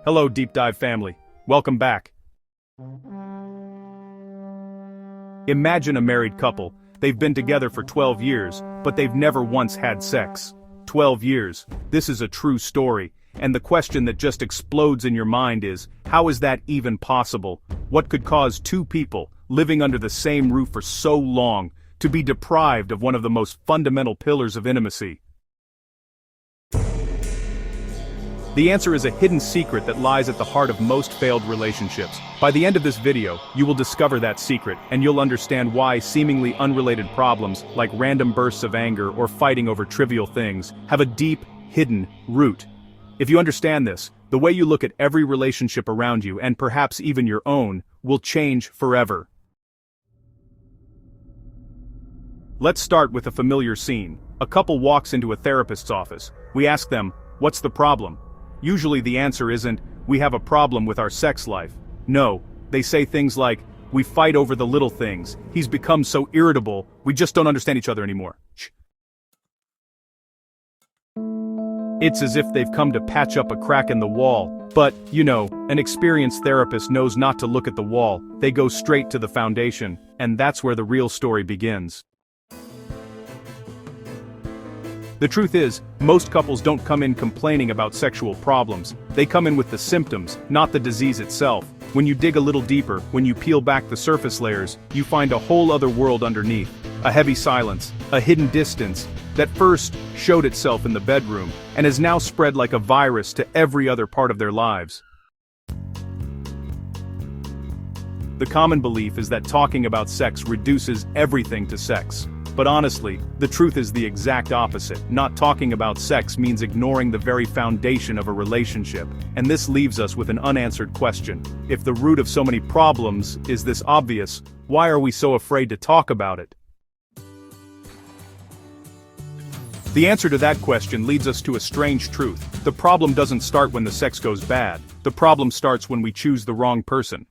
Hello, Deep Dive family. Welcome back. Imagine a married couple. They've been together for 12 years, but they've never once had sex. 12 years. This is a true story. And the question that just explodes in your mind is, how is that even possible? What could cause two people, living under the same roof for so long, to be deprived of one of the most fundamental pillars of intimacy? The answer is a hidden secret that lies at the heart of most failed relationships. By the end of this video, you will discover that secret, and you'll understand why seemingly unrelated problems, like random bursts of anger or fighting over trivial things, have a deep, hidden root. If you understand this, the way you look at every relationship around you, and perhaps even your own, will change forever. Let's start with a familiar scene. A couple walks into a therapist's office. We ask them, "What's the problem?" Usually the answer isn't, "We have a problem with our sex life." No, they say things like, "We fight over the little things, he's become so irritable, we just don't understand each other anymore." It's as if they've come to patch up a crack in the wall. But, an experienced therapist knows not to look at the wall. They go straight to the foundation, and that's where the real story begins. The truth is, most couples don't come in complaining about sexual problems. They come in with the symptoms, not the disease itself. When you dig a little deeper, when you peel back the surface layers, you find a whole other world underneath. A heavy silence, a hidden distance, that first showed itself in the bedroom, and has now spread like a virus to every other part of their lives. The common belief is that talking about sex reduces everything to sex. But honestly, the truth is the exact opposite. Not talking about sex means ignoring the very foundation of a relationship. And this leaves us with an unanswered question. If the root of so many problems is this obvious, why are we so afraid to talk about it? The answer to that question leads us to a strange truth. The problem doesn't start when the sex goes bad. The problem starts when we choose the wrong person.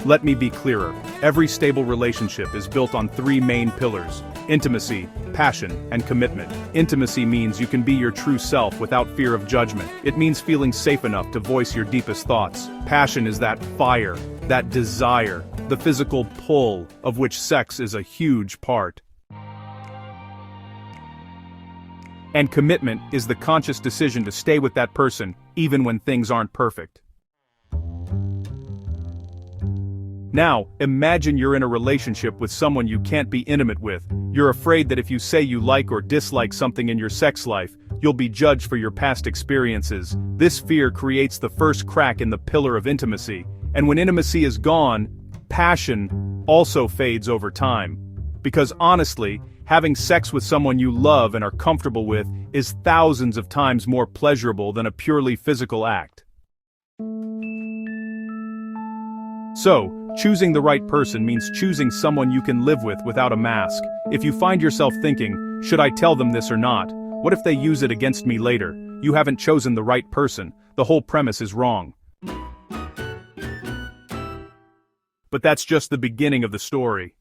Let me be clearer. Every stable relationship is built on three main pillars: intimacy, passion, and commitment. Intimacy means you can be your true self without fear of judgment. It means feeling safe enough to voice your deepest thoughts. Passion is that fire, that desire, the physical pull, of which sex is a huge part. And commitment is the conscious decision to stay with that person, even when things aren't perfect. Now, imagine you're in a relationship with someone you can't be intimate with. You're afraid that if you say you like or dislike something in your sex life, you'll be judged for your past experiences. This fear creates the first crack in the pillar of intimacy. And when intimacy is gone, passion also fades over time. Because honestly, having sex with someone you love and are comfortable with is thousands of times more pleasurable than a purely physical act. So, choosing the right person means choosing someone you can live with without a mask. If you find yourself thinking, should I tell them this or not? What if they use it against me later? You haven't chosen the right person. The whole premise is wrong. But that's just the beginning of the story.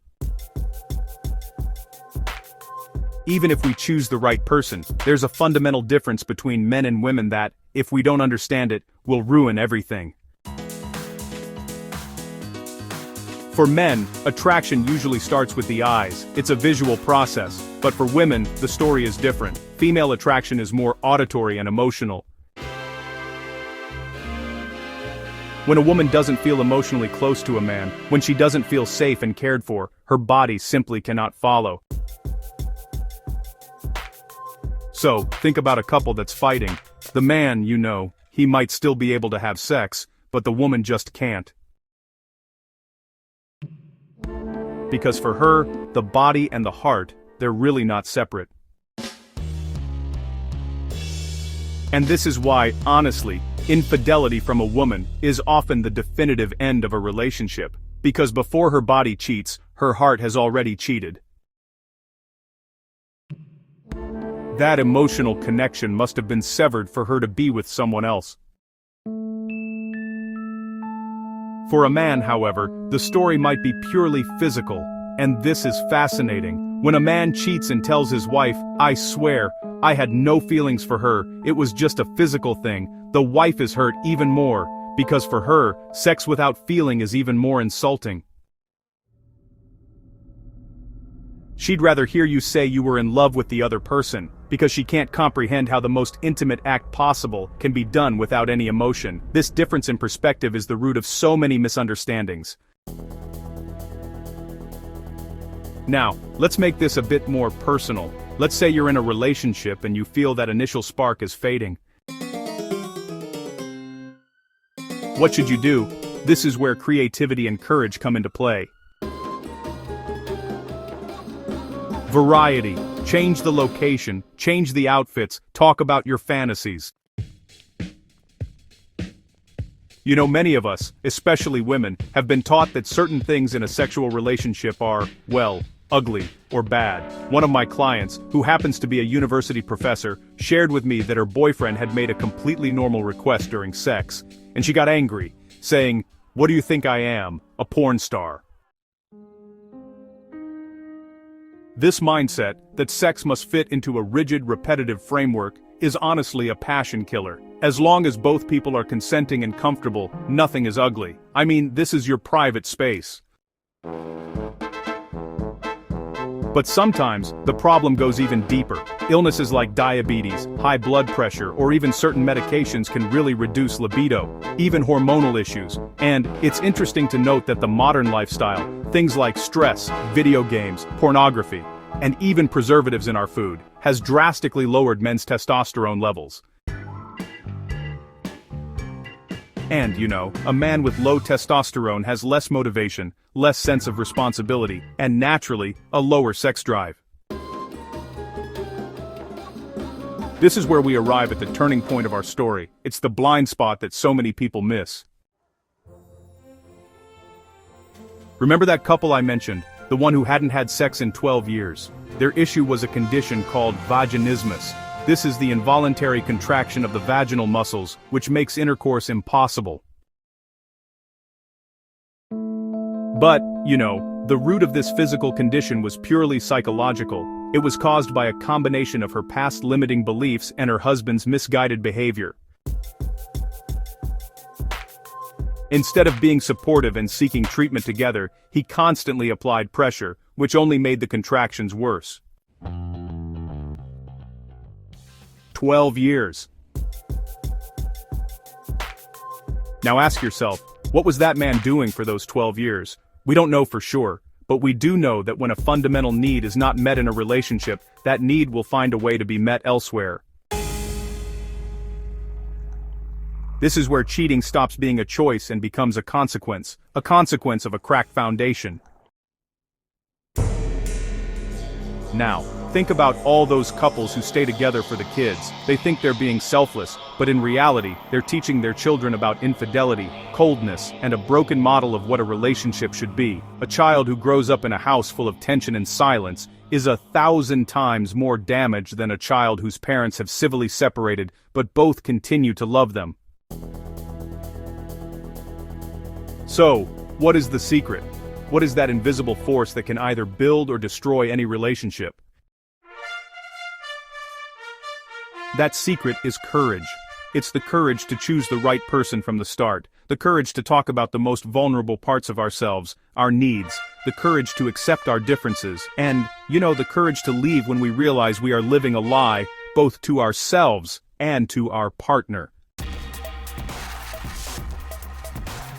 Even if we choose the right person, there's a fundamental difference between men and women that, if we don't understand it, will ruin everything. For men, attraction usually starts with the eyes. It's a visual process. But for women, the story is different. Female attraction is more auditory and emotional. When a woman doesn't feel emotionally close to a man, when she doesn't feel safe and cared for, her body simply cannot follow. So, think about a couple that's fighting. The man, he might still be able to have sex, but the woman just can't. Because for her, the body and the heart, they're really not separate. And this is why, honestly, infidelity from a woman is often the definitive end of a relationship. Because before her body cheats, her heart has already cheated. That emotional connection must have been severed for her to be with someone else. For a man, however, the story might be purely physical, and this is fascinating. When a man cheats and tells his wife, "I swear, I had no feelings for her, it was just a physical thing," the wife is hurt even more, because for her, sex without feeling is even more insulting. She'd rather hear you say you were in love with the other person, because she can't comprehend how the most intimate act possible can be done without any emotion. This difference in perspective is the root of so many misunderstandings. Now, let's make this a bit more personal. Let's say you're in a relationship and you feel that initial spark is fading. What should you do? This is where creativity and courage come into play. Variety. Change the location, change the outfits, talk about your fantasies. You know, many of us, especially women, have been taught that certain things in a sexual relationship are, well, ugly or bad. One of my clients, who happens to be a university professor, shared with me that her boyfriend had made a completely normal request during sex, and she got angry, saying, "What do you think I am, a porn star?" This mindset, that sex must fit into a rigid, repetitive framework, is honestly a passion killer. As long as both people are consenting and comfortable, nothing is ugly. I mean, this is your private space. But sometimes, the problem goes even deeper. Illnesses like diabetes, high blood pressure, or even certain medications can really reduce libido, even hormonal issues. And it's interesting to note that the modern lifestyle, things like stress, video games, pornography, and even preservatives in our food, has drastically lowered men's testosterone levels. And, you know, a man with low testosterone has less motivation, less sense of responsibility, and naturally, a lower sex drive. This is where we arrive at the turning point of our story. It's the blind spot that so many people miss. Remember that couple I mentioned, the one who hadn't had sex in 12 years? Their issue was a condition called vaginismus. This is the involuntary contraction of the vaginal muscles, which makes intercourse impossible. But, you know, the root of this physical condition was purely psychological. It was caused by a combination of her past limiting beliefs and her husband's misguided behavior. Instead of being supportive and seeking treatment together, he constantly applied pressure, which only made the contractions worse. 12 years. Now ask yourself, what was that man doing for those 12 years? We don't know for sure, but we do know that when a fundamental need is not met in a relationship, that need will find a way to be met elsewhere. This is where cheating stops being a choice and becomes a consequence of a cracked foundation. Now, think about all those couples who stay together for the kids. They think they're being selfless, but in reality, they're teaching their children about infidelity, coldness, and a broken model of what a relationship should be. A child who grows up in a house full of tension and silence is 1,000 times more damaged than a child whose parents have civilly separated, but both continue to love them. So, what is the secret? What is that invisible force that can either build or destroy any relationship? That secret is courage. It's the courage to choose the right person from the start, the courage to talk about the most vulnerable parts of ourselves, our needs, the courage to accept our differences, and, you know, the courage to leave when we realize we are living a lie, both to ourselves and to our partner.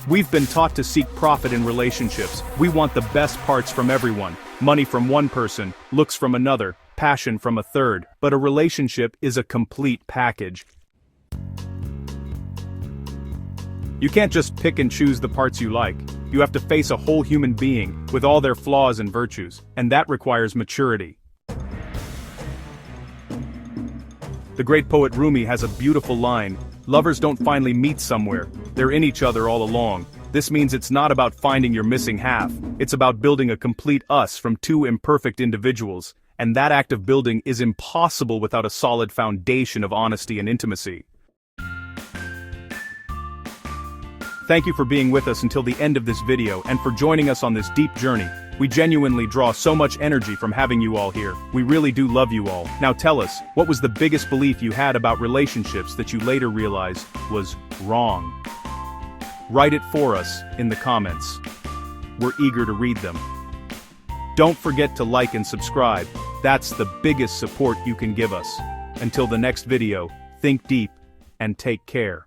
We've been taught to seek profit in relationships. We want the best parts from everyone. Money from one person, looks from another, passion from a third. But a relationship is a complete package. You can't just pick and choose the parts you like. You have to face a whole human being, with all their flaws and virtues, and that requires maturity. The great poet Rumi has a beautiful line, "Lovers don't finally meet somewhere, they're in each other all along." This means it's not about finding your missing half, it's about building a complete us from two imperfect individuals, and that act of building is impossible without a solid foundation of honesty and intimacy. Thank you for being with us until the end of this video and for joining us on this deep journey. We genuinely draw so much energy from having you all here. We really do love you all. Now tell us, what was the biggest belief you had about relationships that you later realized was wrong? Write it for us in the comments. We're eager to read them. Don't forget to like and subscribe. That's the biggest support you can give us. Until the next video, think deep and take care.